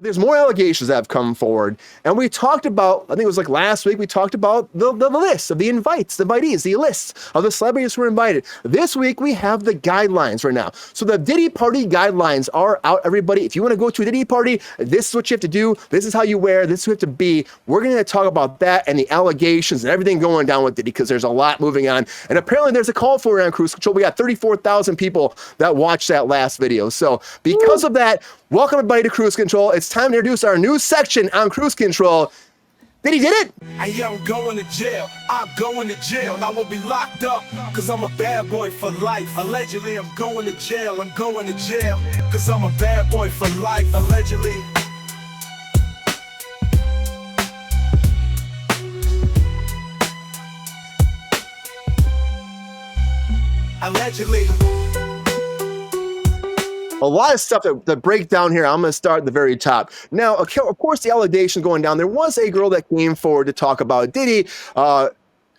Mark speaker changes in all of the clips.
Speaker 1: There's more allegations that have come forward, and we talked about, I think it was like last week, we talked about the list of the invitees, the lists of the celebrities who were invited. This week, we have the guidelines right now. So the Diddy party guidelines are out, everybody. If you want to go to a Diddy party, this is what you have to do. This is how you wear. This is who you have to be. We're going to talk about that and the allegations and everything going down with Diddy, because there's a lot moving on. And apparently there's a call for it on Kruse Control. We got 34,000 people that watched that last video. So because of that, welcome everybody to Kruse Control. It's time to introduce our new section on Kruse Control. Diddy did it?
Speaker 2: Hey, I'm going to jail. I'm going to jail. I will be locked up because I'm a bad boy for life. Allegedly, I'm going to jail. I'm going to jail because I'm a bad boy for life. Allegedly. Allegedly.
Speaker 1: A lot of stuff to break down here. I'm going to start at the very top. Now, of course, the allegation going down, there was a girl that came forward to talk about Diddy,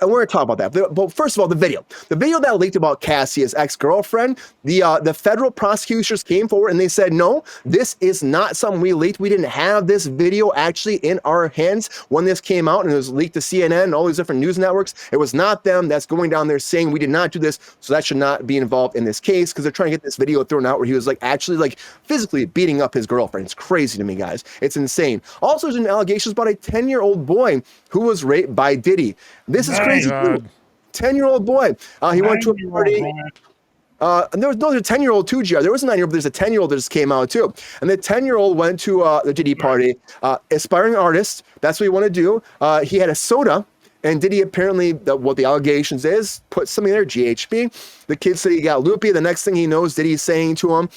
Speaker 1: and we're going to talk about that. But first of all, the video. The video that leaked about Cassie, his ex-girlfriend, the federal prosecutors came forward and they said, no, this is not something we leaked. We didn't have this video actually in our hands when this came out and it was leaked to CNN and all these different news networks. It was not them that's going down there saying we did not do this, so that should not be involved in this case, because they're trying to get this video thrown out where he was like actually like physically beating up his girlfriend. It's crazy to me, guys. It's insane. Also, there's an allegations about a 10-year-old boy who was raped by Diddy. This is crazy. 10-year-old boy. He went to a party. And there's a 10-year-old too, GR. There was a 9-year-old, but there's a 10-year-old that just came out too. And the 10-year-old went to the Diddy party. Aspiring artist. That's what he wanted to do. He had a soda. And Diddy apparently, what the allegations is, put something there, GHB. The kid said he got loopy. The next thing he knows, Diddy's saying to him,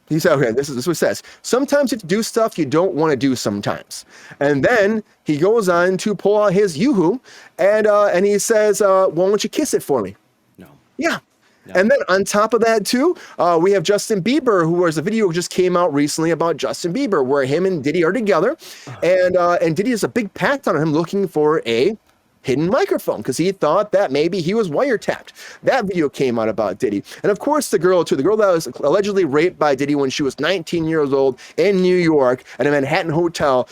Speaker 1: he said, okay, this is what it says. Sometimes you have to do stuff you don't want to do sometimes. And then he goes on to pull out his yoo-hoo, and he says, why don't you kiss it for me?
Speaker 3: No.
Speaker 1: Yeah.
Speaker 3: No.
Speaker 1: And then on top of that too, we have Justin Bieber, who was a video just came out recently about Justin Bieber, where him and Diddy are together. And Diddy has a big pat on him looking for a hidden microphone because he thought that maybe he was wiretapped. That video came out about Diddy. And of course, the girl that was allegedly raped by Diddy when she was 19 years old in New York at a Manhattan hotel.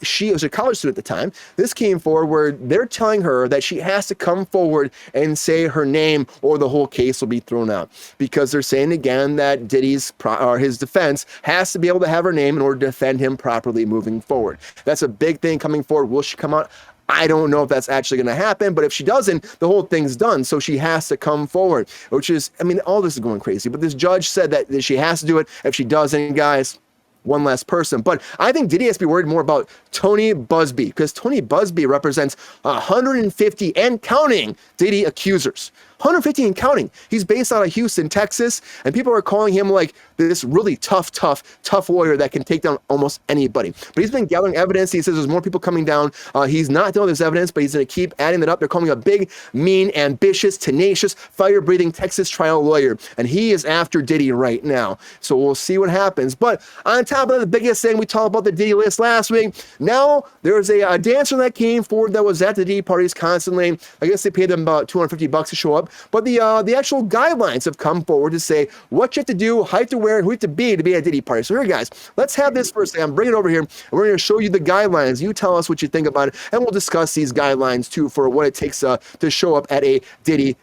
Speaker 1: She was a college student at the time. This came forward where they're telling her that she has to come forward and say her name or the whole case will be thrown out, because they're saying again that Diddy's his defense has to be able to have her name in order to defend him properly moving forward. That's a big thing coming forward. Will she come out? I don't know if that's actually going to happen, but if she doesn't, the whole thing's done. So she has to come forward, which is, I mean, all this is going crazy, but this judge said that she has to do it. If she doesn't, guys, one less person. But I think Diddy has to be worried more about Tony Busby, because Tony Busby represents 150 and counting Diddy accusers. 150 and counting. He's based out of Houston, Texas, and people are calling him like this really tough lawyer that can take down almost anybody. But he's been gathering evidence. He says there's more people coming down. He's not doing this evidence, but he's going to keep adding that up. They're calling him a big, mean, ambitious, tenacious, fire-breathing Texas trial lawyer, and he is after Diddy right now. So we'll see what happens. But on top of that, the biggest thing, we talked about the Diddy list last week. Now there's a dancer that came forward that was at the Diddy parties constantly. I guess they paid them about $250 to show up. But the actual guidelines have come forward to say what you have to do, how you have to wear, and who you have to be at a Diddy party. So here, guys, let's have this first thing. I'm bringing it over here, and we're going to show you the guidelines. You tell us what you think about it, and we'll discuss these guidelines too for what it takes to show up at a Diddy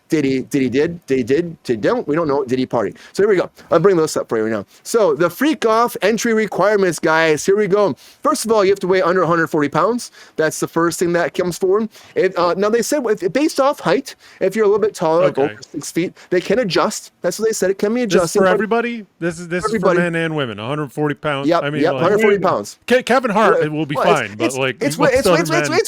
Speaker 1: don't, we don't know, Diddy party. So here we go. I'll bring this up for you right now. So the freak off entry requirements, guys. Here we go. First of all, you have to weigh under 140 pounds. That's the first thing that comes forward. Now they said based off height, if you're a little bit taller, like over 6 feet, they can adjust. That's what they said. It can be adjusted.
Speaker 4: This is for everybody? This is for men and women. 140 pounds.
Speaker 1: Yep,
Speaker 4: I mean,
Speaker 1: 140 pounds.
Speaker 4: Kevin Hart, it will be fine, but like
Speaker 1: it's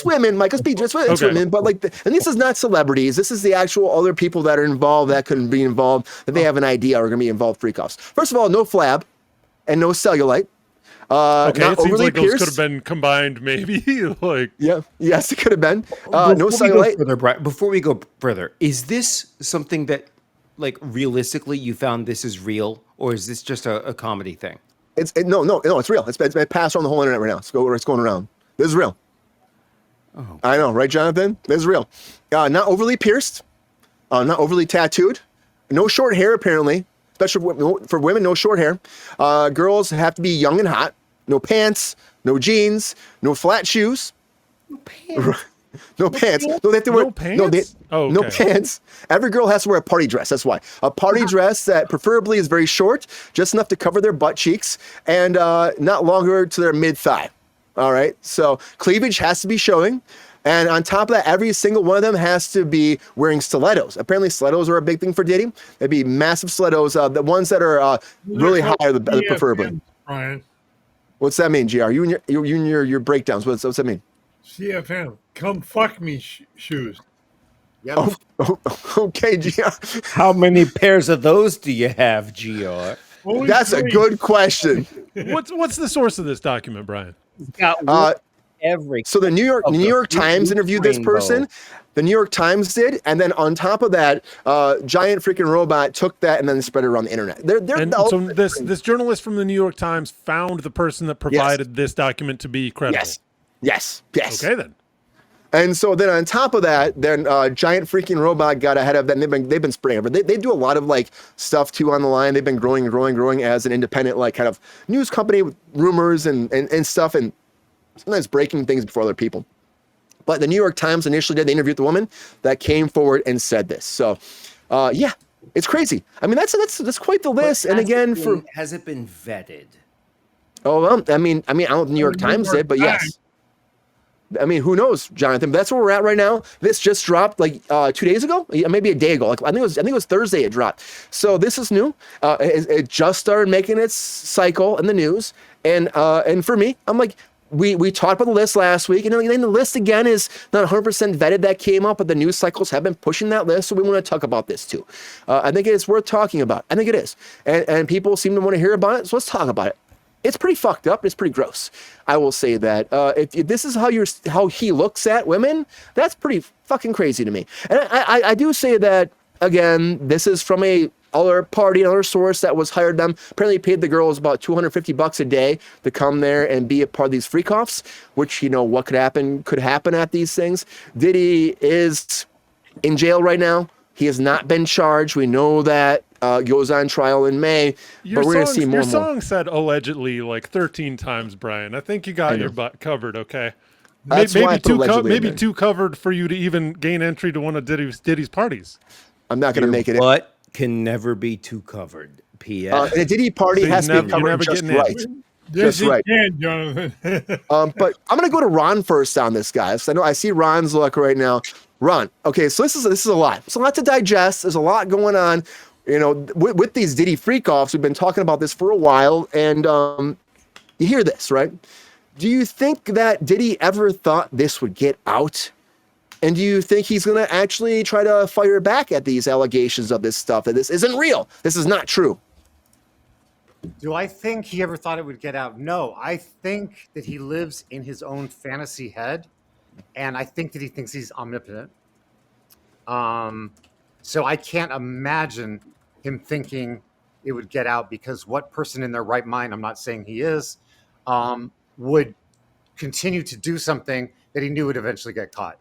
Speaker 1: women, Mike. It's women, but like, and this is not celebrities. This is the actual other people that are involved that couldn't be involved that they have an idea are going to be involved. Freak offs. First of all, no flab and no cellulite.
Speaker 4: Okay, it seems like
Speaker 1: pierced.
Speaker 4: those could have been combined, maybe. Like,
Speaker 1: yes, it could have been. No cellulite.
Speaker 3: Before we go further, is this something that, like, realistically you found this is real, or is this just a comedy thing?
Speaker 1: No, it's real. It's been passed on the whole internet right now. It's going around. This is real. Oh. I know, right, Jonathan? This is real. Not overly pierced, not overly tattooed, no short hair apparently. Especially for women, no short hair. Girls have to be young and hot. no pants, no jeans, no flat shoes. No pants. No, they have to wear
Speaker 4: No pants? Oh,
Speaker 1: no
Speaker 4: okay.
Speaker 1: pants. Every girl has to wear a party dress. That's why. A party dress that preferably is very short, just enough to cover their butt cheeks, and not longer to their mid thigh. All right. So cleavage has to be showing. And on top of that, every single one of them has to be wearing stilettos. Apparently, stilettos are a big thing for Diddy. They'd be massive stilettos. The ones that are really high are the preferably.
Speaker 5: Brian.
Speaker 1: What's that mean, GR? You and your breakdowns. What's that mean?
Speaker 5: CFM, come fuck me shoes.
Speaker 6: Yep.
Speaker 1: Oh, okay, GR.
Speaker 3: How many pairs of those do you have, GR?
Speaker 5: Only
Speaker 1: That's a
Speaker 5: 3.
Speaker 1: good question.
Speaker 4: What's the source of this document, Brian?
Speaker 3: Got every.
Speaker 1: So the New York Times interviewed this person. The New York Times did, and then on top of that, giant freaking robot took that and then spread it around the internet.
Speaker 4: And so this journalist from the New York Times found the person that provided this document to be credible.
Speaker 1: Yes.
Speaker 4: Okay, then.
Speaker 1: And so then on top of that, then giant freaking robot got ahead of that. And they've been spraying over. They do a lot of like stuff too on the line. They've been growing as an independent like kind of news company with rumors and stuff, and sometimes breaking things before other people. But the New York Times initially did. They interviewed the woman that came forward and said this. So, yeah, it's crazy. I mean, that's quite the list. And again,
Speaker 3: has it been vetted?
Speaker 1: Oh, well, I mean, I don't know what the New York Times did, but yes. I mean, who knows, Jonathan? But that's where we're at right now. This just dropped like 2 days ago, maybe a day ago. Like I think it was Thursday it dropped. So this is new. It just started making its cycle in the news, and for me, I'm like, we talked about the list last week, and then the list again is not 100% vetted. That came up, but the news cycles have been pushing that list, so we want to talk about this too. I think it's worth talking about. I think it is, and people seem to want to hear about it. So let's talk about it. It's pretty fucked up. It's pretty gross. I will say that. If this is how he looks at women, that's pretty fucking crazy to me. And I do say that again. This is from another party, another source that was hired them. Apparently paid the girls about $250 a day to come there and be a part of these freak offs. Which what could happen at these things. Diddy is in jail right now. He has not been charged. We know that. Goes on trial in May, but we're going to see more.
Speaker 4: Your song said allegedly like 13 times, Brian. I think you got your butt covered, okay? Maybe too covered for you to even gain entry to one of Diddy's parties.
Speaker 1: I'm not going to make it.
Speaker 3: What can never be too covered? P.S.
Speaker 1: A Diddy party has to be covered just right.
Speaker 5: Yes,
Speaker 1: Just right.
Speaker 5: you can, Jonathan.
Speaker 1: But I'm going to go to Ron first on this, guys. I see Ron's look right now. Ron, okay, so this is a lot. It's a lot to digest. There's a lot going on. With these Diddy freak-offs, we've been talking about this for a while, and you hear this, right? Do you think that Diddy ever thought this would get out? And do you think he's going to actually try to fire back at these allegations of this stuff, that this isn't real? This is not true.
Speaker 6: Do I think he ever thought it would get out? No, I think that he lives in his own fantasy head, and I think that he thinks he's omnipotent. So I can't imagine him thinking it would get out, because what person in their right mind, I'm not saying he is, would continue to do something that he knew would eventually get caught.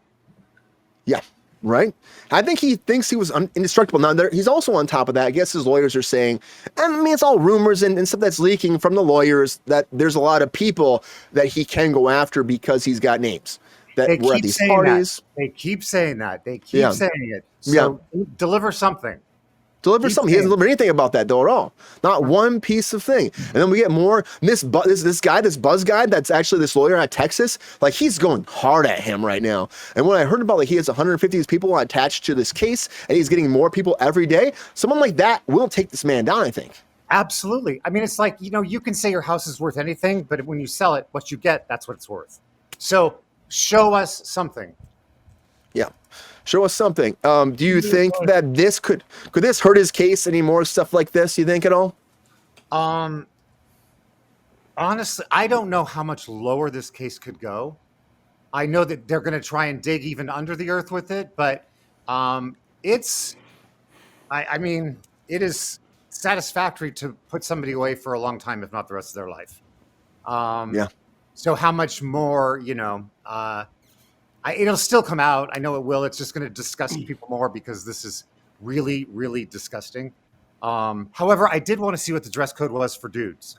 Speaker 1: Yeah, right? I think he thinks he was indestructible. Now, he's also on top of that. I guess his lawyers are saying, and I mean, it's all rumors and stuff that's leaking from the lawyers, that there's a lot of people that he can go after because he's got names that were at these parties.
Speaker 6: They keep saying that. They keep saying it. So deliver something.
Speaker 1: Deliver something. He hasn't delivered anything about that though at all. Not one piece of thing. And then we get more. This buzz guy that's actually this lawyer at Texas, like he's going hard at him right now. And when I heard about like he has 150 people attached to this case and he's getting more people every day, someone like that will take this man down, I think.
Speaker 6: Absolutely. I mean, it's like, you can say your house is worth anything, but when you sell it, what you get, that's what it's worth. So show us something.
Speaker 1: Yeah. Show us something. Do you think that this could this hurt his case anymore? Stuff like this, you think at all?
Speaker 6: Honestly, I don't know how much lower this case could go. I know that they're going to try and dig even under the earth with it, but I mean, it is satisfactory to put somebody away for a long time, if not the rest of their life. So how much more, it'll still come out. I know it will. It's just going to disgust people more because this is really, really disgusting. However, I did want to see what the dress code was for dudes.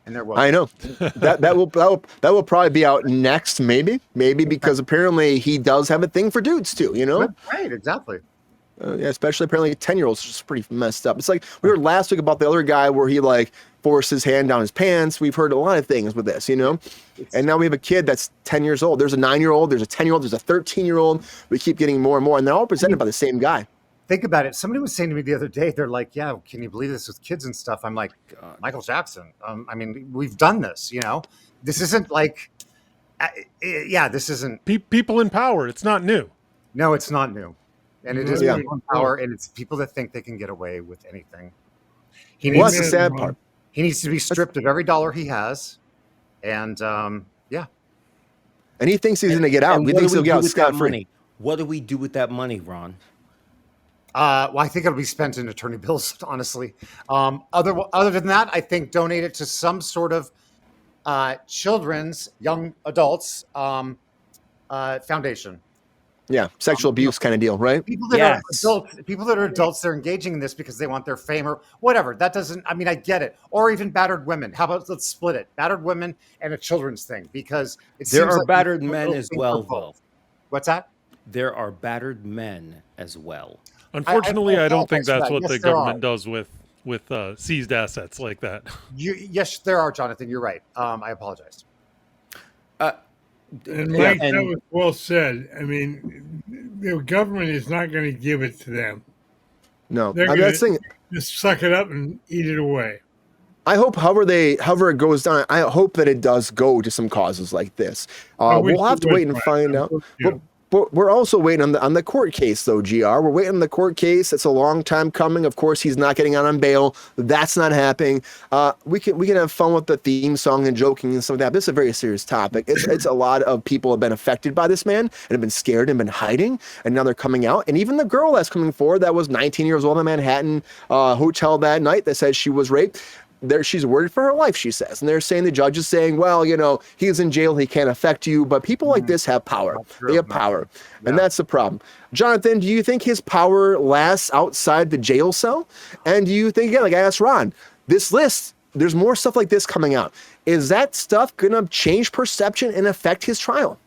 Speaker 6: And there was.
Speaker 1: I know that will probably be out next, maybe because apparently he does have a thing for dudes too, you know?
Speaker 6: Right, exactly.
Speaker 1: Yeah, especially apparently 10-year-olds, just pretty messed up. It's like we heard last week about the other guy where he like forced his hand down his pants. We've heard a lot of things with this, you know? And now we have a kid that's 10 years old. There's a 9-year-old, there's a 10-year-old, there's a 13-year-old. We keep getting more and more, and they're all presented by the same guy.
Speaker 6: Think about it. Somebody was saying to me the other day, they're like, yeah, can you believe this with kids and stuff? I'm like, Michael Jackson. I mean, we've done this, you know? This isn't like, this isn't.
Speaker 4: People in power. It's not new.
Speaker 6: No, it's not new. And it is
Speaker 1: Yeah.
Speaker 6: people in power, and it's people that think they can get away with anything.
Speaker 1: Well, that's the sad part.
Speaker 6: He needs to be stripped of every dollar he has. And yeah.
Speaker 1: And he thinks he's going to get out. We think he'll get out scot-free.
Speaker 3: What do we do with that money, Ron?
Speaker 6: Well, I think it'll be spent in attorney bills, honestly. Other than that, I think donate it to some sort of children's, young adults foundation.
Speaker 1: Yeah, sexual abuse kind of deal, right?
Speaker 6: People that are adults, they're engaging in this because they want their fame or whatever. That doesn't, I mean, I get it. Or even battered women. How about let's split it? Battered women and a children's thing, because
Speaker 3: there are battered men as well, though.
Speaker 6: What's that?
Speaker 3: There are battered men as well.
Speaker 4: Unfortunately, I don't think that's what the government does with seized assets like that.
Speaker 6: Yes, there are, Jonathan. You're right. I apologize.
Speaker 5: And Mike, that was well said. I mean, the government is not going to give it to them.
Speaker 1: No,
Speaker 5: They're
Speaker 1: I'm not saying.
Speaker 5: Just suck it up and eat it away.
Speaker 1: I hope, however it goes down, I hope that it does go to some causes like this. We'll have to wait and find out. But we're also waiting on the court case, though, GR. We're waiting on the court case. It's a long time coming. Of course, he's not getting out on bail. That's not happening. We can have fun with the theme song and joking and stuff like that. But it's a very serious topic. It's a lot of people have been affected by this man and have been scared and been hiding, and now they're coming out. And even the girl that's coming forward that was 19 years old in Manhattan hotel that night that says she was raped. She's worried for her life, she says. And they're saying, the judge is saying, well, you know, he's in jail, he can't affect you. But people like this have power. They have power. And that's the problem. Jonathan, do you think his power lasts outside the jail cell? And do you think, again, like I asked Ron, this list, there's more stuff like this coming out. Is that stuff going to change perception and affect his trial?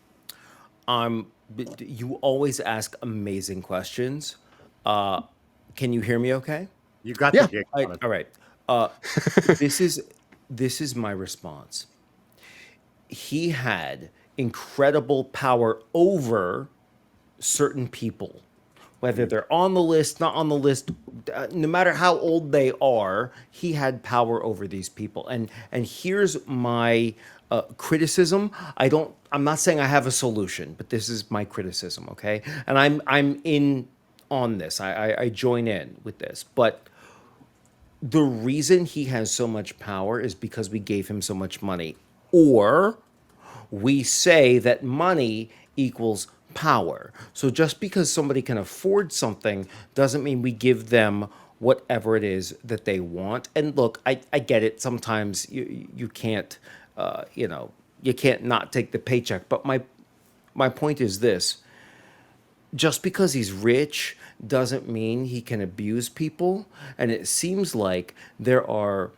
Speaker 3: You always ask amazing questions. Can you hear me okay?
Speaker 6: You got the gig.
Speaker 3: All right. This is my response. He had incredible power over certain people, whether they're on the list, not on the list, no matter how old they are, he had power over these people. And here's my criticism. I'm not saying I have a solution, but this is my criticism, okay? And I'm in on this. I join in with this, but the reason he has so much power is because we gave him so much money. Or we say that money equals power. So just because somebody can afford something doesn't mean we give them whatever it is that they want. And look, I get it. Sometimes you can't, you can't not take the paycheck. But my point is this. Just because he's rich doesn't mean he can abuse people. And it seems like there are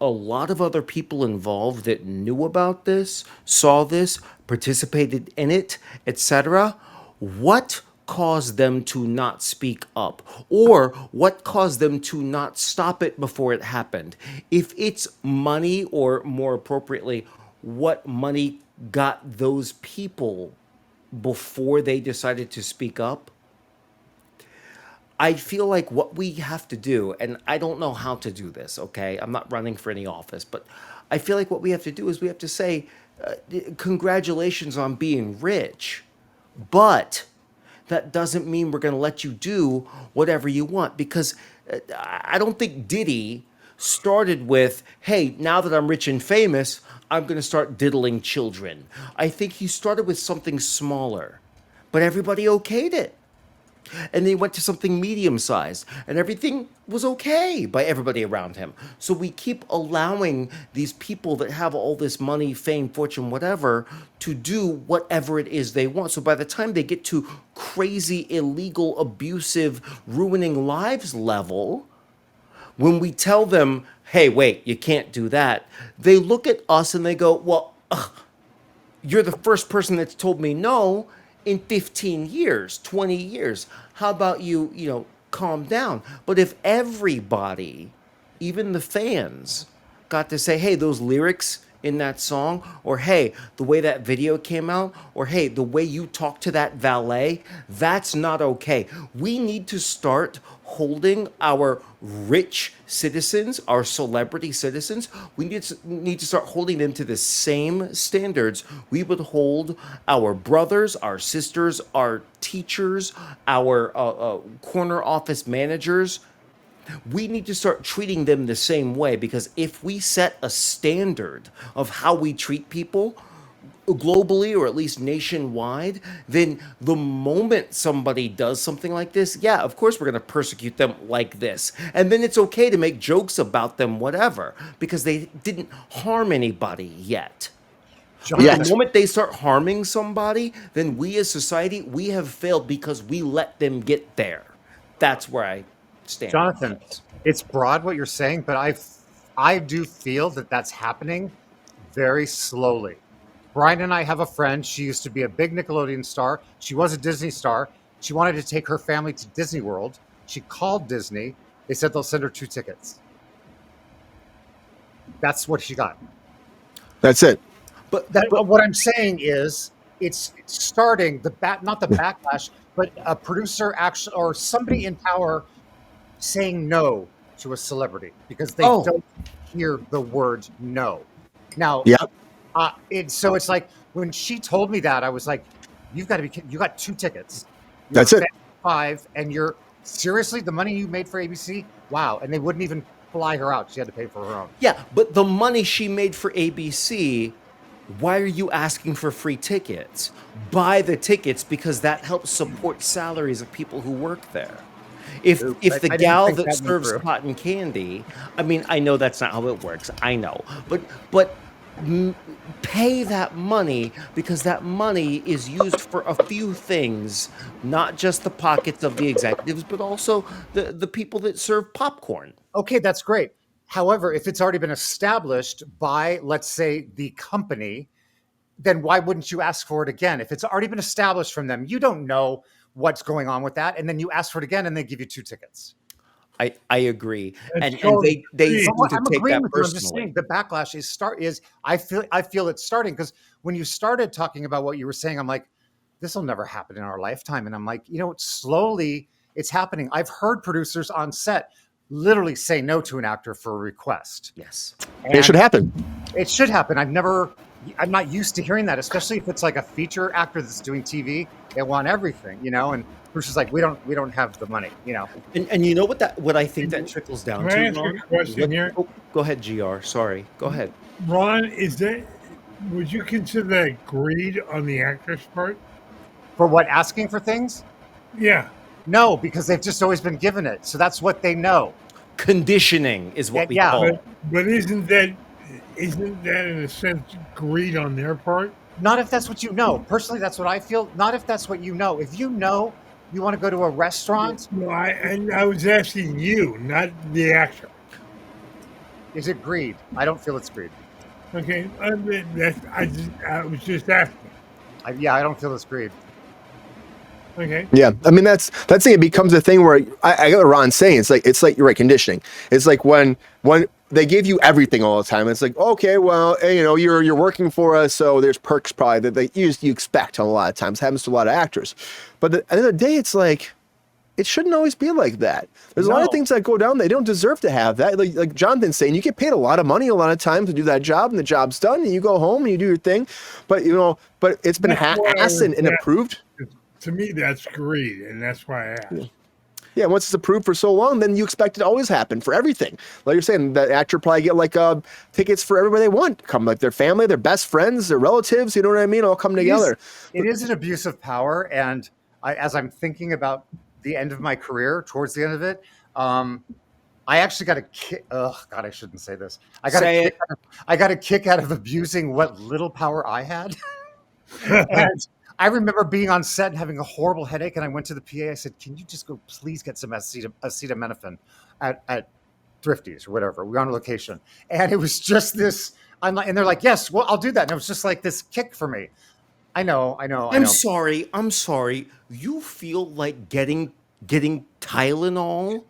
Speaker 3: a lot of other people involved that knew about this, saw this, participated in it, etc. What caused them to not speak up? Or what caused them to not stop it before it happened? If it's money, or more appropriately, what money got those people before they decided to speak up, I feel like what we have to do, and I don't know how to do this, okay? I'm not running for any office, but I feel like what we have to do is we have to say, congratulations on being rich, but that doesn't mean we're going to let you do whatever you want, because I don't think Diddy started with, hey, now that I'm rich and famous, I'm going to start diddling children. I think he started with something smaller, but everybody okayed it. And then he went to something medium-sized, and everything was okay by everybody around him. So we keep allowing these people that have all this money, fame, fortune, whatever, to do whatever it is they want. So by the time they get to crazy, illegal, abusive, ruining lives level, when we tell them, hey, wait, you can't do that. They look at us and they go, well, you're the first person that's told me no in 15 years, 20 years. How about you, calm down? But if everybody, even the fans, got to say, hey, those lyrics in that song, or hey, the way that video came out, or hey, the way you talk to that valet, that's not okay. We need to start holding our rich citizens, our celebrity citizens, we need to start holding them to the same standards we would hold our brothers, our sisters, our teachers, our corner office managers. We need to start treating them the same way, because if we set a standard of how we treat people globally, or at least nationwide, then the moment somebody does something like this, yeah, of course we're going to persecute them like this. And then it's okay to make jokes about them, whatever, because they didn't harm anybody yet.
Speaker 6: Jonathan,
Speaker 3: The moment they start harming somebody, then we as society, we have failed because we let them get there. That's where I stand.
Speaker 6: Jonathan, it's broad what you're saying, but I do feel that that's happening very slowly. Brian and I have a friend. She used to be a big Nickelodeon star. She was a Disney star. She wanted to take her family to Disney World. She called Disney. They said they'll send her 2 tickets. That's what she got.
Speaker 1: That's it.
Speaker 6: But what I'm saying is, it's starting not the backlash, but a producer actually, or somebody in power, saying no to a celebrity because they don't hear the word no. Now, so it's like when she told me that, I was like, "You've got to be kidding! You got 2 tickets.
Speaker 1: That's it.
Speaker 6: 5, and you're seriously the money you made for ABC? Wow!" And they wouldn't even fly her out; she had to pay for her own.
Speaker 3: Yeah, but the money she made for ABC, why are you asking for free tickets? Buy the tickets, because that helps support salaries of people who work there. If the gal that serves cotton candy, I mean, I know that's not how it works. I know, but pay that money, because that money is used for a few things, not just the pockets of the executives, but also the people that serve popcorn.
Speaker 6: Okay, that's great. However, if it's already been established by, let's say, the company, then why wouldn't you ask for it again? If it's already been established from them, you don't know what's going on with that, and then you ask for it again, and they give you 2 tickets.
Speaker 3: I agree, and
Speaker 5: so
Speaker 3: they seem to
Speaker 6: I'm
Speaker 3: take
Speaker 6: agreeing
Speaker 3: that
Speaker 6: with you. I'm just
Speaker 3: personally.
Speaker 6: saying the backlash is I feel it's starting, because when you started talking about what you were saying, I'm like, this will never happen in our lifetime, and I'm like, slowly it's happening. I've heard producers on set literally say no to an actor for a request.
Speaker 3: Yes,
Speaker 1: It should happen.
Speaker 6: It should happen. I'm not used to hearing that, especially if it's like a feature actor that's doing TV. They want everything, and Kruse is like, we don't have the money,
Speaker 3: And you know what I think that trickles down
Speaker 5: Can I
Speaker 3: to,
Speaker 5: ask
Speaker 3: Ron?
Speaker 5: a question here?
Speaker 3: Oh, go ahead, GR. Sorry. Go ahead.
Speaker 5: Ron, would you consider that greed on the actor's part?
Speaker 6: For what, asking for things?
Speaker 5: Yeah.
Speaker 6: No, because they've just always been given it. So that's what they know.
Speaker 3: Conditioning is what we call it.
Speaker 5: But isn't that in a sense greed on their part?
Speaker 6: Not if that's what you know. Personally, that's what I feel. Not if that's what you know. If you know you want to go to a restaurant.
Speaker 5: No, I was asking you, not the actor.
Speaker 6: Is it greed? I don't feel it's greed.
Speaker 5: Okay, I was just asking.
Speaker 6: I don't feel it's greed.
Speaker 5: Okay.
Speaker 1: Yeah, I mean that's thing. It becomes a thing where I get what Ron's saying. It's like you're right, conditioning. It's like when they give you everything all the time. It's like, okay, well, you're working for us, so there's perks probably that you expect a lot of times. It happens to a lot of actors, but at the end of the day, it's like it shouldn't always be like that. There's a lot of things that go down. They don't deserve to have that. Like Jonathan's saying, you get paid a lot of money a lot of times to do that job, and the job's done, and you go home and you do your thing. But but it's been asked and approved.
Speaker 5: To me, that's greed, and that's why I asked.
Speaker 1: Yeah, once it's approved for so long, then you expect it to always happen for everything. Like you're saying, that actor probably get tickets for everybody they want. Come like their family, their best friends, their relatives. You know what I mean? All come together.
Speaker 6: It is an abuse of power, and as I'm thinking about the end of my career, towards the end of it, I actually got a kick. Oh God, I shouldn't say this. I got a kick out of abusing what little power I had. And I remember being on set and having a horrible headache, and I went to the PA. I said, "Can you just go, please get some acetaminophen at Thrifties or whatever. We were on a location, and it was just this. I'm like, and they're like, yes, well, I'll do that. And it was just like this kick for me. I know.
Speaker 3: I'm sorry. You feel like getting Tylenol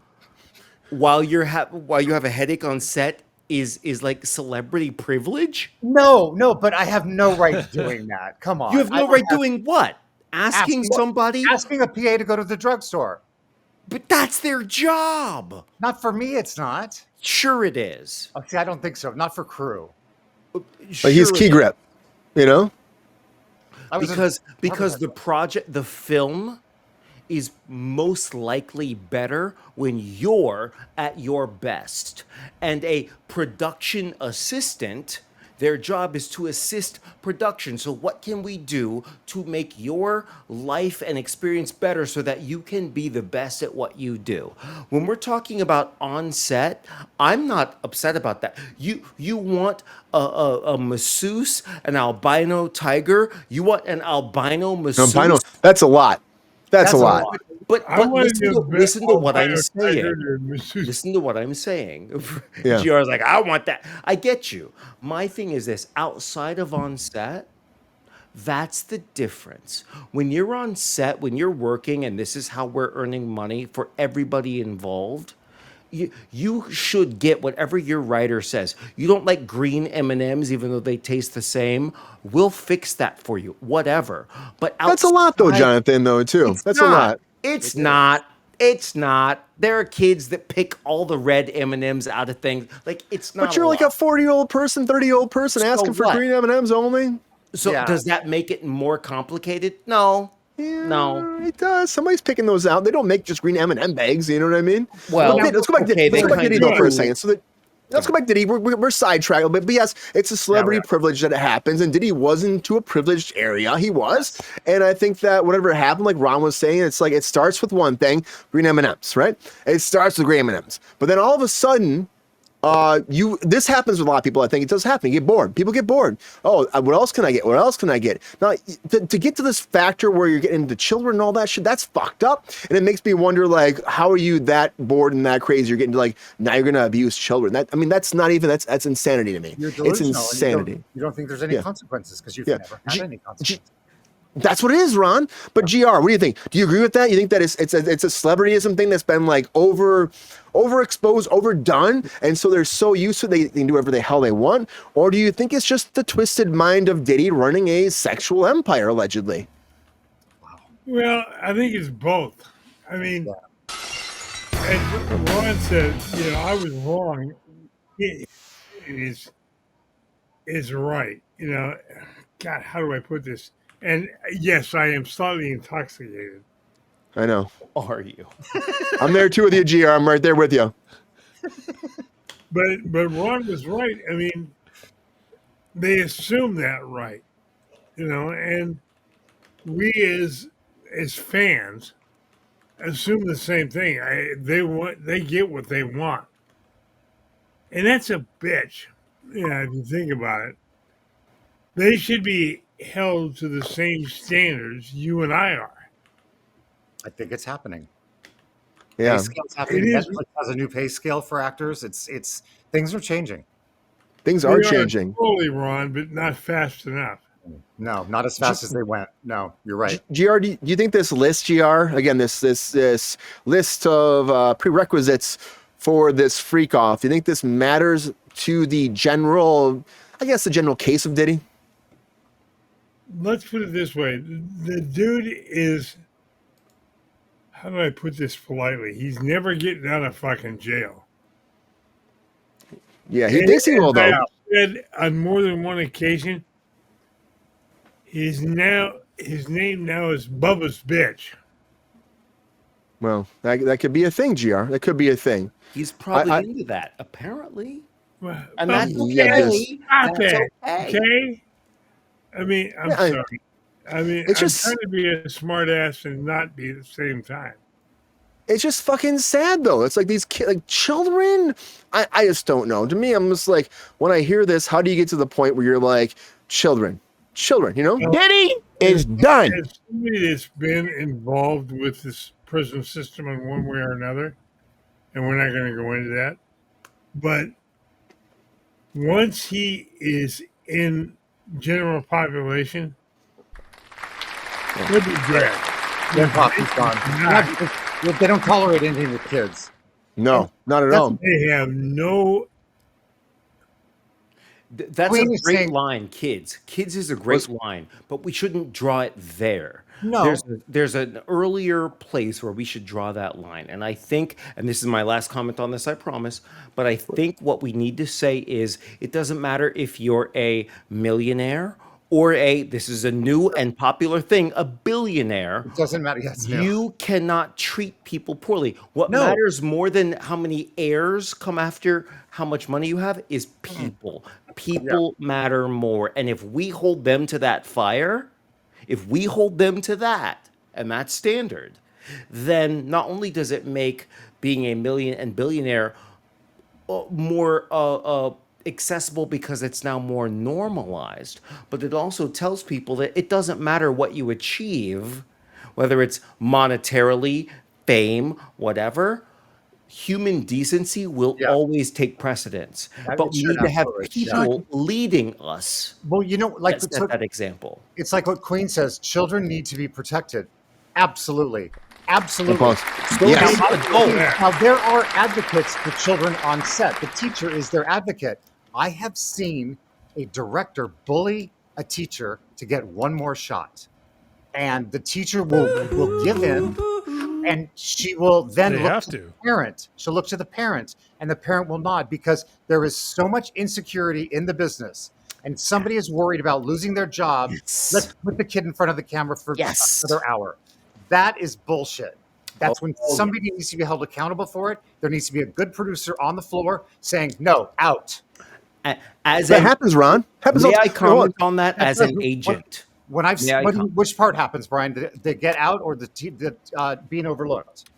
Speaker 3: while you have a headache on set is like celebrity privilege?
Speaker 6: No, but I have no right doing that. Come on.
Speaker 3: You have no right doing what? Asking somebody?
Speaker 6: Asking a PA to go to the drugstore.
Speaker 3: But that's their job.
Speaker 6: Not for me, it's not.
Speaker 3: Sure it is.
Speaker 6: Oh, see, I don't think so. Not for crew.
Speaker 1: But he's key grip, you know?
Speaker 3: Because the film is most likely better when you're at your best. And a production assistant, their job is to assist production. So what can we do to make your life and experience better so that you can be the best at what you do? When we're talking about on set, I'm not upset about that. You want a masseuse, an albino tiger? You want an albino masseuse?
Speaker 1: Albino, that's a lot. That's a lot.
Speaker 3: But listen to what I'm saying. Listen to what I'm saying.
Speaker 1: Yeah.
Speaker 3: GR's like, I want that. I get you. My thing is this: outside of on set, that's the difference. When you're on set, when you're working, and this is how we're earning money for everybody involved, you should get whatever your writer says. You don't like green M&Ms, even though they taste the same. We'll fix that for you, whatever. But
Speaker 1: that's a lot, though, Jonathan. Though, too. That's a lot.
Speaker 3: It's not. It's not. There are kids that pick all the red M&Ms out of things. Like, it's not.
Speaker 1: But you're like a 40-year-old person, 30-year-old person asking for green M&Ms only.
Speaker 3: So does that make it more complicated? No.
Speaker 1: Yeah,
Speaker 3: no,
Speaker 1: it does. Somebody's picking those out. They don't make just green M&M bags. You know what I mean?
Speaker 3: Well,
Speaker 1: let's go back to Diddy though for a second. So let's go back to Diddy. We're sidetracked a bit, but yes, it's a celebrity privilege that it happens. And Diddy wasn't to a privileged area. He was, and I think that whatever happened, like Ron was saying, it's like it starts with one thing: green M&Ms, right? It starts with green M&Ms, but then all of a sudden. This happens with a lot of people. I think it does happen. You get bored. People get bored. Oh, what else can I get? What else can I get? Now, to get to this factor where you're getting into children and all that shit, that's fucked up. And it makes me wonder, like, how are you that bored and that crazy? You're getting to, like, now you're going to abuse children. That's not even, that's insanity to me. It's insanity.
Speaker 6: You don't think there's any consequences because you've never had any consequences.
Speaker 1: That's what it is, Ron. But GR, what do you think? Do you agree with that? You think that it's a celebrityism thing that's been like overexposed, overdone, and so they're so used to it they can do whatever the hell they want? Or do you think it's just the twisted mind of Diddy running a sexual empire, allegedly?
Speaker 5: Well, I think it's both. I mean, as Ron said, I was wrong. It is right. God, how do I put this? And yes, I am slightly intoxicated.
Speaker 1: I know.
Speaker 3: Are you?
Speaker 1: I'm there too with you, GR. I'm right there with you.
Speaker 5: But Ron was right. I mean, they assume that right, and we as fans assume the same thing. They get what they want, and that's a bitch. If you think about it, they should be held to the same standards you and I are.
Speaker 6: I think it's happening.
Speaker 1: Yeah,
Speaker 6: pay scale's happening. Netflix has a new pay scale for actors. It's things are changing.
Speaker 1: Things are changing.
Speaker 5: Slowly, Ron, but not fast enough.
Speaker 6: No, not as fast as they went. No, you're right.
Speaker 1: GR, do you think this list, GR, again, this list of prerequisites for this freak off, do you think this matters to the general case of Diddy?
Speaker 5: Let's put it this way. The dude is, how do I put this politely? He's never getting out of fucking jail.
Speaker 1: Yeah, he thinks he will, though.
Speaker 5: I said on more than one occasion, his name now is Bubba's bitch.
Speaker 1: Well, that could be a thing, GR. That could be a thing.
Speaker 3: He's probably into that, apparently.
Speaker 5: Well,
Speaker 3: and that's
Speaker 5: okay. Okay? I mean, I'm sorry. I mean,
Speaker 1: it's just
Speaker 5: trying to be a smart ass and not be at the same time.
Speaker 1: It's just fucking sad, though. It's like these children. I just don't know. To me, I'm just like, when I hear this, how do you get to the point where you're like, children, Diddy is done.
Speaker 5: As somebody that's been involved with this prison system in one way or another, and we're not going to go into that, But once he is in general population, he'll be great.
Speaker 6: Then Poppy's gone. They don't tolerate anything with kids.
Speaker 1: No, not at all.
Speaker 5: They have no.
Speaker 3: That's
Speaker 6: Queen
Speaker 3: a
Speaker 6: is
Speaker 3: great
Speaker 6: saying-
Speaker 3: line, kids. Kids is a great line, but we shouldn't draw it there.
Speaker 6: No.
Speaker 3: There's an earlier place where we should draw that line. And I think, and this is my last comment on this, I promise, but I think what we need to say is it doesn't matter if you're a millionaire or this is a new and popular thing, a billionaire.
Speaker 6: It doesn't matter. Yes,
Speaker 3: You cannot treat people poorly. What
Speaker 6: No.
Speaker 3: matters more than how many heirs come after how much money you have is people. People matter more. And if we hold them to that fire, if we hold them to that and that standard, then not only does it make being a million and billionaire more accessible because it's now more normalized, but it also tells people that it doesn't matter what you achieve, whether it's monetarily, fame, whatever. Human decency will always take precedence, but we need to have people leading us.
Speaker 6: Well, you know, like
Speaker 3: that set that example.
Speaker 6: It's like what Queen says: children need to be protected. Absolutely, absolutely.
Speaker 1: Yes.
Speaker 6: Now there are advocates for children on set. The teacher is their advocate. I have seen a director bully a teacher to get one more shot, and the teacher will give in. And she will then look to the parent. She'll look to the parent, and the parent will nod because there is so much insecurity in the business, and somebody is worried about losing their job. Let's put the kid in front of the camera for another hour. That is bullshit. That's when somebody needs to be held accountable for it. There needs to be a good producer on the floor saying, "No, out."
Speaker 1: That happens, Ron. Happens.
Speaker 3: May I comment on that as an agent?
Speaker 6: When which part happens, Brian? The get out or the being overlooked?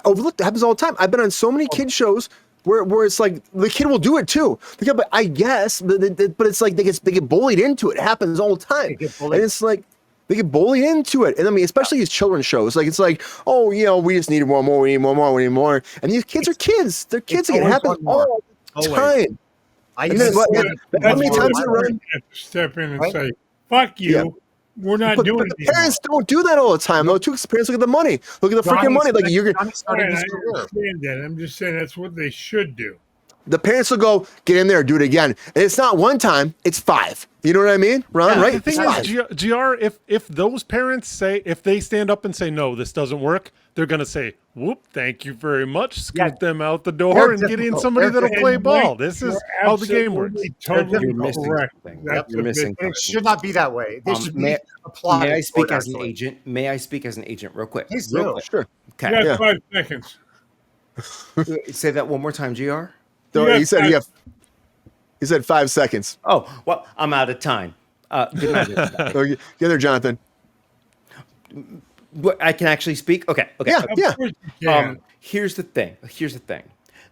Speaker 1: Overlooked. It happens all the time. I've been on so many kid shows where it's like the kid will do it too. But I guess, but it's like they get bullied into it. It happens all the time, and it's like they get bullied into it. And I mean, especially these children's shows, like it's like, oh, you know, we just need one more, we need one more, we need more. And these kids are kids. They're kids. It happens all the time.
Speaker 5: How many times you run? Step in and say, "Fuck you." Yeah. We're not doing it.
Speaker 1: But the parents don't do that all the time, though. Too. Parents look at the money. Look at the freaking money. Like you're
Speaker 5: I understand that. I'm just saying that's what they should do.
Speaker 1: The parents will go, get in there, do it again. And it's not one time, it's 5. You know what I mean? Ron, right?
Speaker 4: The thing is, GR, if those parents say, if they stand up and say, no, this doesn't work, they're going to say, whoop, thank you very much. Scoot them out the door and get in somebody that'll play ball. This is how the game works.
Speaker 5: Totally correct.
Speaker 3: You're missing.
Speaker 6: It should not be that way. They should be applauded.
Speaker 3: May I speak as an agent? May I speak as an agent real quick?
Speaker 6: Please do.
Speaker 1: Sure.
Speaker 3: Okay.
Speaker 5: You got 5 seconds.
Speaker 3: Say that one more time, GR.
Speaker 1: He said 5 seconds.
Speaker 3: Oh, well, I'm out of time. Good night, everybody.
Speaker 1: Get there, Jonathan.
Speaker 3: I can actually speak? Okay.
Speaker 1: Yeah.
Speaker 3: Here's the thing.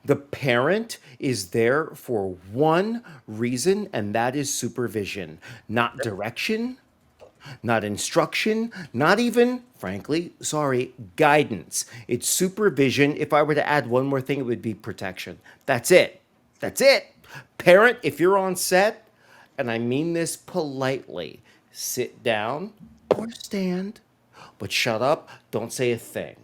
Speaker 3: The parent is there for one reason, and that is supervision, not direction, not instruction, not even, frankly, guidance. It's supervision. If I were to add one more thing, it would be protection. That's it. Parent, if you're on set, and I mean this politely, sit down or stand, but shut up, don't say a thing.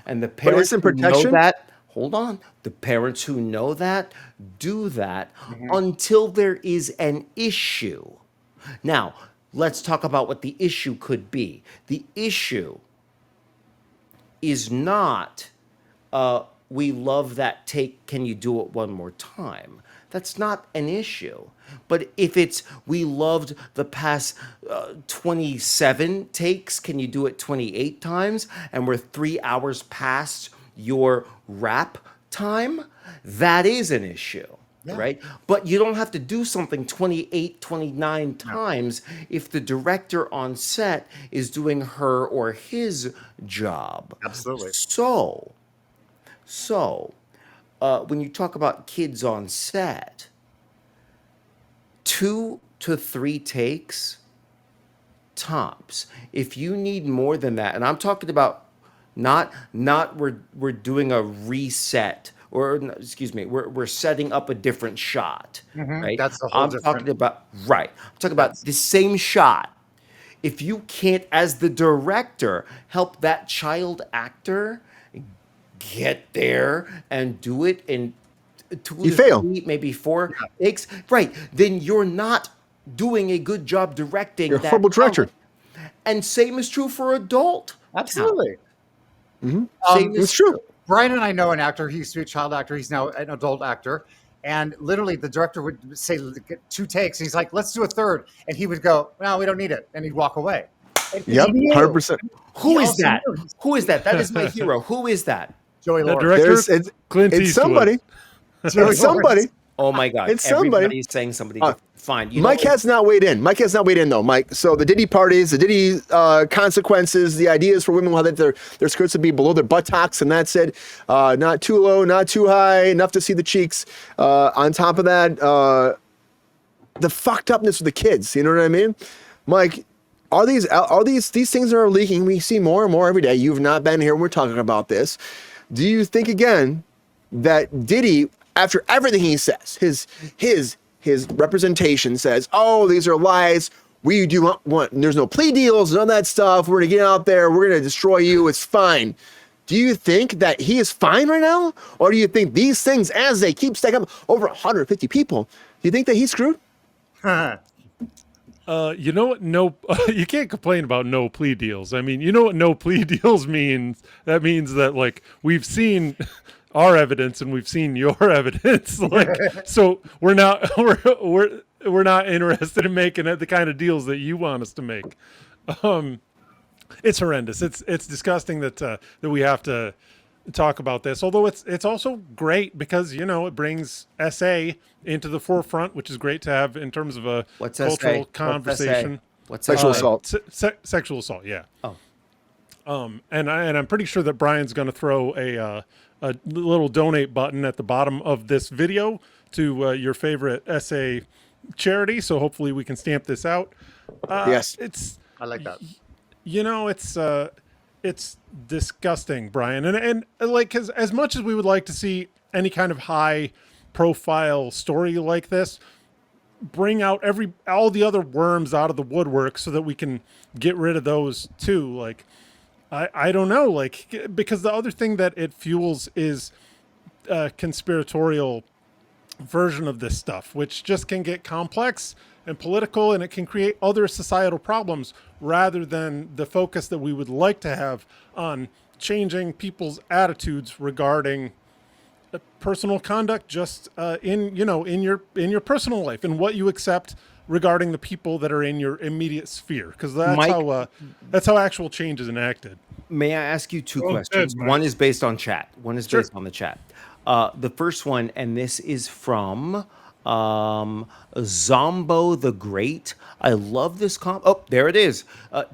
Speaker 3: And the parents who know that, hold on, the parents who know that, do that until there is an issue. Now, let's talk about what the issue could be. The issue is not, we love that take, can you do it one more time? That's not an issue. But if it's, we loved the past 27 takes, can you do it 28 times? And we're 3 hours past your rap time, that is an issue. Yeah. Right? But you don't have to do something 28, 29 times if the director on set is doing her or his job.
Speaker 6: Absolutely.
Speaker 3: So when you talk about kids on set, 2 to 3 takes tops. If you need more than that, and I'm talking about not we're doing a reset or no, excuse me, we're setting up a different shot, right?
Speaker 6: That's the whole
Speaker 3: I'm
Speaker 6: different.
Speaker 3: talking about right. I'm talking about the same shot. If you can't, as the director, help that child actor get there and do it in two
Speaker 1: You
Speaker 3: to
Speaker 1: fail.
Speaker 3: three, maybe four takes, right? Then you're not doing a good job directing.
Speaker 1: You're a
Speaker 3: that
Speaker 1: horrible director.
Speaker 3: talent. And same is true for adult.
Speaker 6: Absolutely.
Speaker 3: Same
Speaker 1: It's
Speaker 3: is
Speaker 1: true.
Speaker 6: Brian and I know an actor. He used to be a child actor. He's now an adult actor. And literally, the director would say, get 2 takes. He's like, let's do a third. And he would go, no, we don't need it. And he'd walk away. And
Speaker 1: Yep,
Speaker 6: he knew.
Speaker 1: 100%.
Speaker 3: Who
Speaker 6: He
Speaker 3: is
Speaker 6: also
Speaker 3: that?
Speaker 6: knew.
Speaker 3: Who is that? That is my hero. Who is that?
Speaker 6: Joey
Speaker 4: The
Speaker 6: Lawrence.
Speaker 4: director,
Speaker 1: It's
Speaker 4: Clint
Speaker 1: it's
Speaker 4: Eastwood.
Speaker 1: somebody. It's somebody.
Speaker 3: Oh my God!
Speaker 1: It's somebody.
Speaker 3: Everybody's saying somebody. Fine. You know
Speaker 1: Mike
Speaker 3: what?
Speaker 1: has not weighed in. Mike has not weighed in though, Mike. So the Diddy parties, the Diddy consequences, the ideas for women, how that their skirts would be below their buttocks, and that's it. Not too low, not too high, enough to see the cheeks. On top of that, the fucked upness of the kids. You know what I mean, Mike? All these things that are leaking. We see more and more every day. You've not been here when we're talking about this. Do you think again that Diddy, after everything he says, his representation says, oh, these are lies. We do want, there's no plea deals, none of that stuff. We're going to get out there. We're going to destroy you. It's fine. Do you think that he is fine right now? Or do you think these things, as they keep stacking up over 150 people, do you think that he's screwed?
Speaker 4: You know what? No, you can't complain about no plea deals. I mean, you know what no plea deals means? That means that like we've seen our evidence and we've seen your evidence. Like, so we're not interested in making the kind of deals that you want us to make. It's horrendous. It's disgusting that we have to talk about this. Although it's also great because it brings SA into the forefront, which is great to have in terms of a
Speaker 3: What's
Speaker 4: cultural
Speaker 3: SA?
Speaker 4: conversation.
Speaker 3: What's
Speaker 1: Sexual
Speaker 3: SA?
Speaker 1: assault.
Speaker 4: Sexual assault, yeah.
Speaker 3: Oh.
Speaker 4: And I'm pretty sure that Brian's going to throw a little donate button at the bottom of this video to your favorite SA charity. So hopefully we can stamp this out.
Speaker 1: Yes.
Speaker 6: I like that.
Speaker 4: It's disgusting, Brian. And like, 'cause as much as we would like to see any kind of high profile story like this, bring out all the other worms out of the woodwork so that we can get rid of those too. Like, I don't know, like, because the other thing that it fuels is a conspiratorial version of this stuff, which just can get complex and political, and it can create other societal problems rather than the focus that we would like to have on changing people's attitudes regarding personal conduct, just in your personal life and what you accept regarding the people that are in your immediate sphere, because that's how actual change is enacted.
Speaker 3: May I ask you two
Speaker 5: Well
Speaker 3: questions?
Speaker 5: said, Mike.
Speaker 3: One is based on chat. One is
Speaker 4: Sure.
Speaker 3: based on the chat. The first one, and this is from Zombo the Great. I love this Oh, there it is.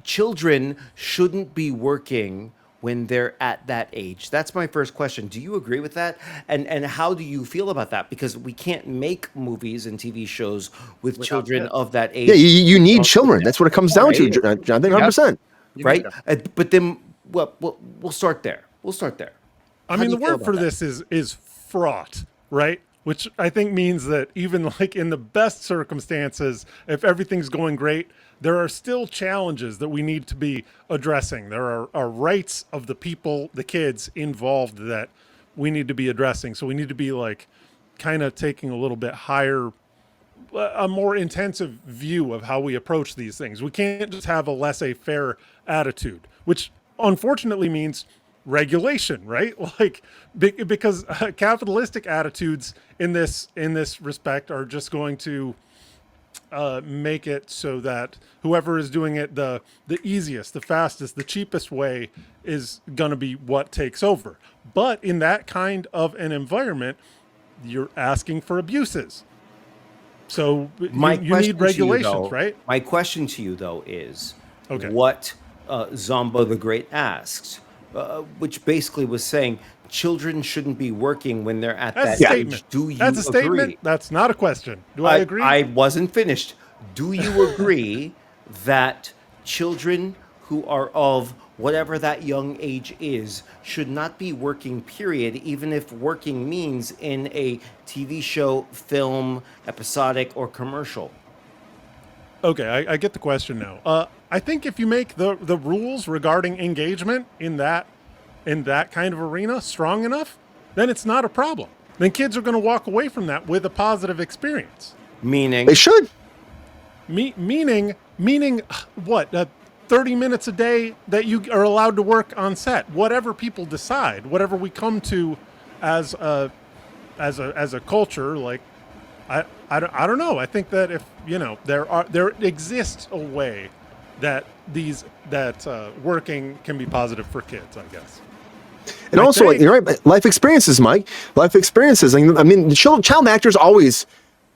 Speaker 3: Children shouldn't be working when they're at that age. That's my first question. Do you agree with that? And how do you feel about that? Because we can't make movies and TV shows with children of that age.
Speaker 1: Yeah, you need children. That's what it comes down to, Jonathan. 100%.
Speaker 3: Right? But then we'll start there. We'll start there.
Speaker 4: I
Speaker 3: How
Speaker 4: mean,
Speaker 3: do
Speaker 4: the
Speaker 3: you feel
Speaker 4: word for
Speaker 3: about
Speaker 4: this is fraught, right? Which I think means that even like in the best circumstances, if everything's going great, there are still challenges that we need to be addressing. There are rights of the people, the kids involved that we need to be addressing. So we need to be like kind of taking a little bit higher, a more intensive view of how we approach these things. We can't just have a laissez-faire attitude, which unfortunately means regulation, right? Like, because capitalistic attitudes in this respect are just going to make it so that whoever is doing it the easiest, the fastest, the cheapest way is going to be what takes over. But in that kind of an environment, you're asking for abuses. So you need regulations, right?
Speaker 3: My question to you, though, is
Speaker 4: Okay.
Speaker 3: what Zombo the Great asks, which basically was saying children shouldn't be working when they're at
Speaker 4: That's
Speaker 3: that
Speaker 4: a
Speaker 3: age.
Speaker 4: statement.
Speaker 3: Do you
Speaker 4: That's a
Speaker 3: agree?
Speaker 4: statement. That's not a question. Do I agree?
Speaker 3: I wasn't finished. Do you agree that children who are of whatever that young age is, should not be working, period, even if working means in a TV show, film, episodic, or commercial.
Speaker 4: Okay, I get the question now. I think if you make the rules regarding engagement in that kind of arena strong enough, then it's not a problem. Then kids are going to walk away from that with a positive experience.
Speaker 3: Meaning?
Speaker 1: They should.
Speaker 4: Meaning what? 30 minutes a day that you are allowed to work on set. Whatever people decide, whatever we come to as a culture, like I don't know. I think that if there exists a way that working can be positive for kids, I guess.
Speaker 1: And also, you're right. Life experiences, Mike. Life experiences. I mean, child actors always.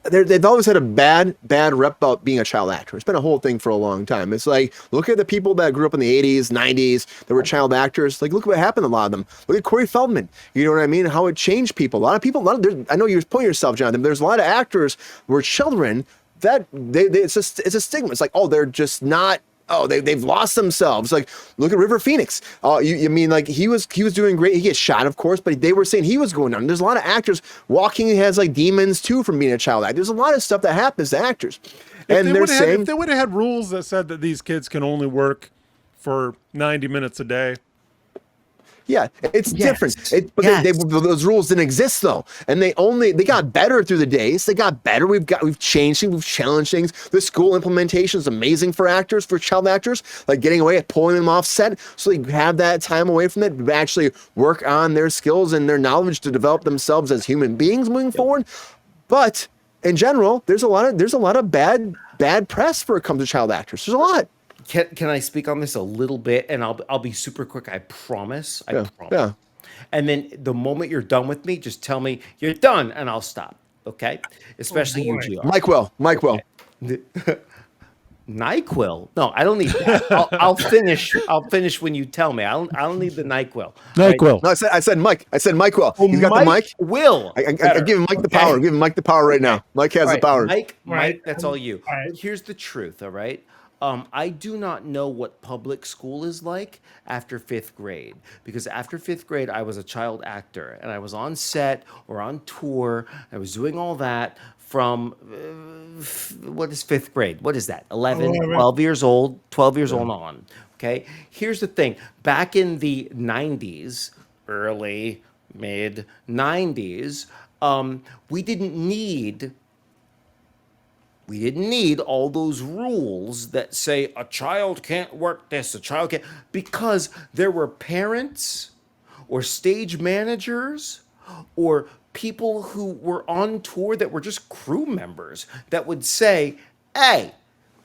Speaker 1: They've always had a bad rep about being a child actor. It's been a whole thing for a long time. It's like, look at the people that grew up in the 80s, 90s, that were child actors. Like, look what happened to a lot of them. Look at Corey Feldman. You know what I mean? How it changed people. A lot of people, I know you're pointing yourself, Jonathan, there's a lot of actors who were children that it's a stigma. It's like, oh, they're just not, they've lost themselves. Like, look at River Phoenix. You mean, like, he was doing great. He gets shot, of course, but they were saying he was going down. There's a lot of actors walking has like demons too from being a child actor. There's a lot of stuff that happens to actors. And they're saying
Speaker 4: if they would have had rules that said that these kids can only work for 90 minutes a day.
Speaker 1: Yeah, it's different. But those rules didn't exist though, and they got better through the days. They got better. We've changed things. We've challenged things. The school implementation is amazing for actors, for child actors, like getting away at pulling them off set, so they have that time away from it to actually work on their skills and their knowledge to develop themselves as human beings moving forward. But in general, there's a lot of bad press for it comes to child actors. There's a lot.
Speaker 3: Can I speak on this a little bit? And I'll be super quick. I promise. I promise.
Speaker 1: Yeah.
Speaker 3: And then the moment you're done with me, just tell me you're done, and I'll stop. Okay? Especially you, GR.
Speaker 1: Mike will.
Speaker 3: NyQuil? No, I don't need that. I'll finish. I'll finish when you tell me. I don't need the NyQuil.
Speaker 4: NyQuil.
Speaker 1: No, I said Mike. I said Mike will. He's got the mic.
Speaker 3: Will.
Speaker 1: I give him Mike the power. Give him Mike the power right now. Mike has the power.
Speaker 3: Mike, that's all you. Here's the truth, all right? I do not know what public school is like after 5th grade, because after 5th grade, I was a child actor and I was on set or on tour. I was doing all that from, what is 5th grade? What is that? 11, 12 years old, 12 years old on. Okay. Here's the thing. Back in the 90s, early, mid 90s, we didn't need all those rules that say a child can't work this, a child can't, because there were parents or stage managers or people who were on tour that were just crew members that would say, hey,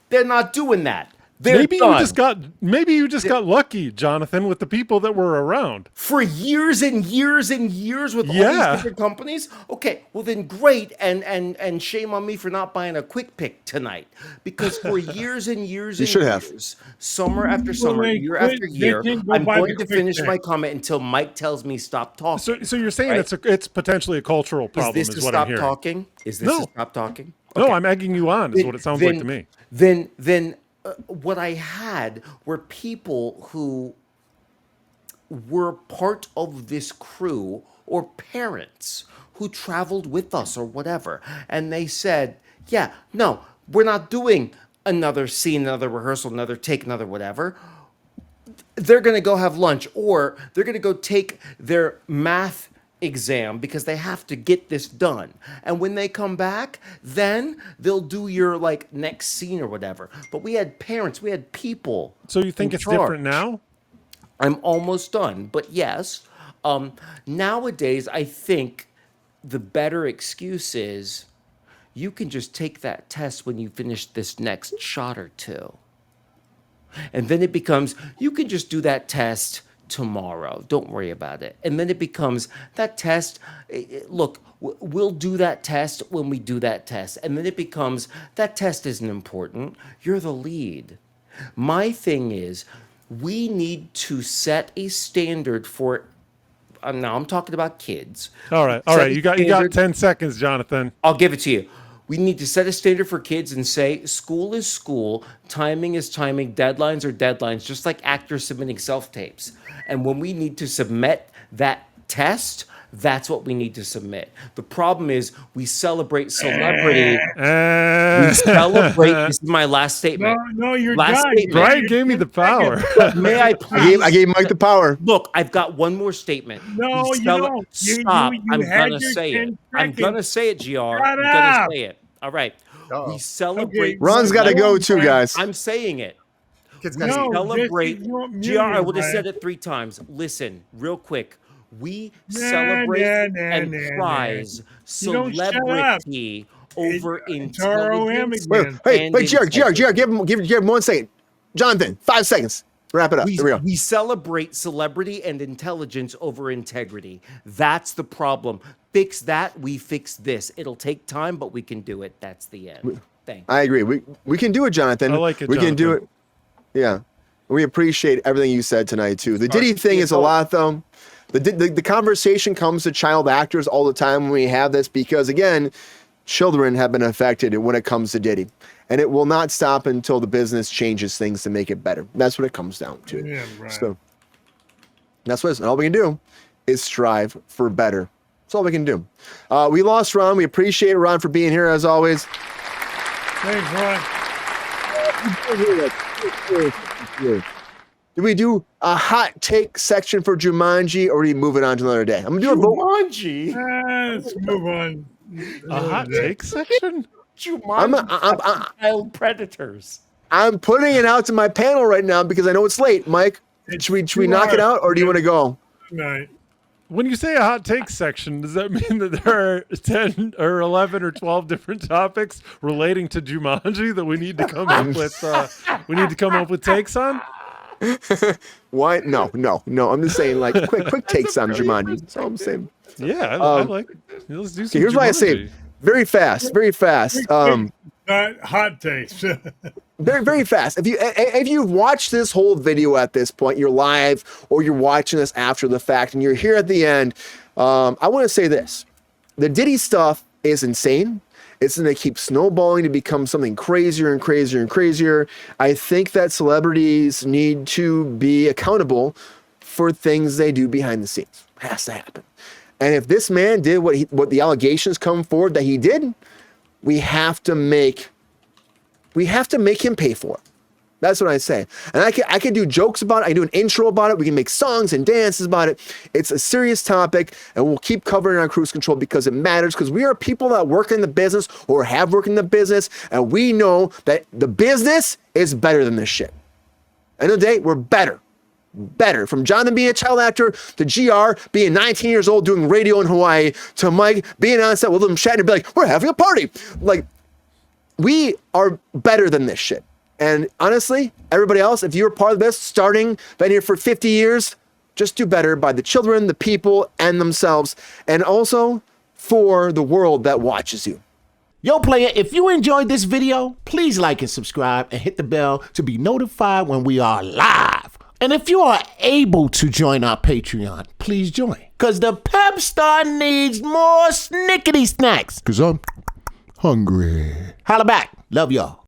Speaker 3: they're not doing that.
Speaker 4: Maybe you just got lucky, Jonathan, with the people that were around
Speaker 3: for years and years and years with all these different companies. Okay, well then great, and shame on me for not buying a quick pick tonight, because for years and years and years, summer after summer, year after year, I'm going to finish my comment until Mike tells me stop talking.
Speaker 4: So you're saying it's potentially a cultural problem?
Speaker 3: Is this to stop talking? Is this to stop talking?
Speaker 4: No, I'm egging you on. Is what it sounds like to me.
Speaker 3: Then. What I had were people who were part of this crew or parents who traveled with us or whatever. And they said, yeah, no, we're not doing another scene, another rehearsal, another take, another whatever. They're going to go have lunch, or they're going to go take their math exam because they have to get this done, and when they come back, then they'll do your like next scene or whatever. But we had parents, we had people.
Speaker 4: So you think it's different now?
Speaker 3: I'm almost done, but yes, nowadays I think the better excuse is you can just take that test when you finish this next shot or two, and then it becomes you can just do that test tomorrow. Don't worry about it. And then it becomes that test. Look, we'll do that test when we do that test. And then it becomes that test isn't important. You're the lead. My thing is, we need to set a standard for. Now I'm talking about kids.
Speaker 4: All right. You got 10 seconds, Jonathan.
Speaker 3: I'll give it to you. We need to set a standard for kids and say school is school, timing is timing, deadlines are deadlines, just like actors submitting self-tapes. And when we need to submit that test, that's what we need to submit. The problem is we celebrate celebrity. We celebrate. This is my last statement.
Speaker 5: No, you're
Speaker 3: Last
Speaker 5: done.
Speaker 3: statement.
Speaker 4: Brian gave me the power.
Speaker 3: May I please?
Speaker 1: I gave Mike the power.
Speaker 3: Look, I've got one more statement.
Speaker 5: No,
Speaker 3: We
Speaker 5: you don't.
Speaker 3: Stop.
Speaker 5: You
Speaker 3: I'm
Speaker 5: had
Speaker 3: gonna
Speaker 5: your
Speaker 3: say it.
Speaker 5: 10
Speaker 3: I'm gonna say it, GR. I'm
Speaker 5: Shut
Speaker 3: gonna
Speaker 5: up.
Speaker 3: say it. All right.
Speaker 6: Uh-oh.
Speaker 3: We celebrate.
Speaker 5: Okay,
Speaker 1: Ron's got to go too, guys.
Speaker 3: I'm saying it.
Speaker 6: Kids
Speaker 3: We
Speaker 6: gotta
Speaker 5: No,
Speaker 3: celebrate.
Speaker 5: this is not
Speaker 3: GR, I would have
Speaker 5: muted,
Speaker 3: said it 3 times. Listen, real quick. We
Speaker 5: Nah,
Speaker 3: celebrate
Speaker 5: nah,
Speaker 3: and
Speaker 5: nah,
Speaker 3: prize
Speaker 5: You don't shut up.
Speaker 3: celebrity over
Speaker 5: It's ROM
Speaker 3: intelligence.
Speaker 5: again.
Speaker 1: Hey,
Speaker 3: and
Speaker 1: GR,
Speaker 3: integrity.
Speaker 1: give him 1 second. Jonathan, 5 seconds. Wrap it up. Here we go.
Speaker 3: We celebrate celebrity and intelligence over integrity. That's the problem. Fix that, we fix this. It'll take time, but we can do it. That's the end. Thank you.
Speaker 1: I agree. We can do it, Jonathan.
Speaker 4: I like it,
Speaker 1: We can do
Speaker 4: Jonathan.
Speaker 1: it. Yeah. We appreciate everything you said tonight too. The Diddy thing is a lot though. The conversation comes to child actors all the time when we have this because again, children have been affected when it comes to Diddy. And it will not stop until the business changes things to make it better. That's what it comes down to.
Speaker 5: Yeah, right.
Speaker 1: So that's what all we can do is strive for better. That's all we can do. We lost Ron. We appreciate Ron for being here as always.
Speaker 5: Thanks, Ron.
Speaker 1: Do we do a hot take section for Jumanji or are we moving on to another day? I'm gonna do a vote.
Speaker 3: Jumanji.
Speaker 5: Let's move on.
Speaker 4: A hot take section?
Speaker 3: Jumanji. Child predators.
Speaker 1: I'm putting it out to my panel right now because I know it's late. Mike, should we knock it out or do you want to go?
Speaker 5: Night.
Speaker 4: When you say a hot take section, does that mean that there are 10 or 11 or 12 different topics relating to Jumanji that we need to come up with? We need to come up with takes on.
Speaker 1: Why? No. I'm just saying like quick takes on Jumanji. That's all I'm saying.
Speaker 4: Yeah, I like. Let's do some.
Speaker 1: Okay, here's why I say
Speaker 4: Jumanji.
Speaker 1: very fast.
Speaker 5: Not hot takes.
Speaker 1: Very, very fast. If you've watched this whole video at this point, you're live or you're watching this after the fact and you're here at the end, I want to say this. The Diddy stuff is insane. It's going to keep snowballing to become something crazier and crazier and crazier. I think that celebrities need to be accountable for things they do behind the scenes. It has to happen. And if this man did what the allegations come forward that he did, we have to make him pay for it. That's what I say. And I can do jokes about it. I can do an intro about it. We can make songs and dances about it. It's a serious topic, and we'll keep covering it on Cruise Control because it matters, because we are people that work in the business or have worked in the business, and we know that the business is better than this shit. End of the day, we're better. Better. From Jonathan being a child actor, to GR being 19 years old doing radio in Hawaii, to Mike being on set with him chatting and be like, we're having a party. Like, we are better than this shit. And honestly, everybody else, if you're part of this, been here for 50 years, just do better by the children, the people, and themselves, and also for the world that watches you.
Speaker 7: Yo, player, if you enjoyed this video, please like and subscribe and hit the bell to be notified when we are live. And if you are able to join our Patreon, please join. Because the Pepestar needs more snickety snacks. Because I'm hungry. Holla back. Love y'all.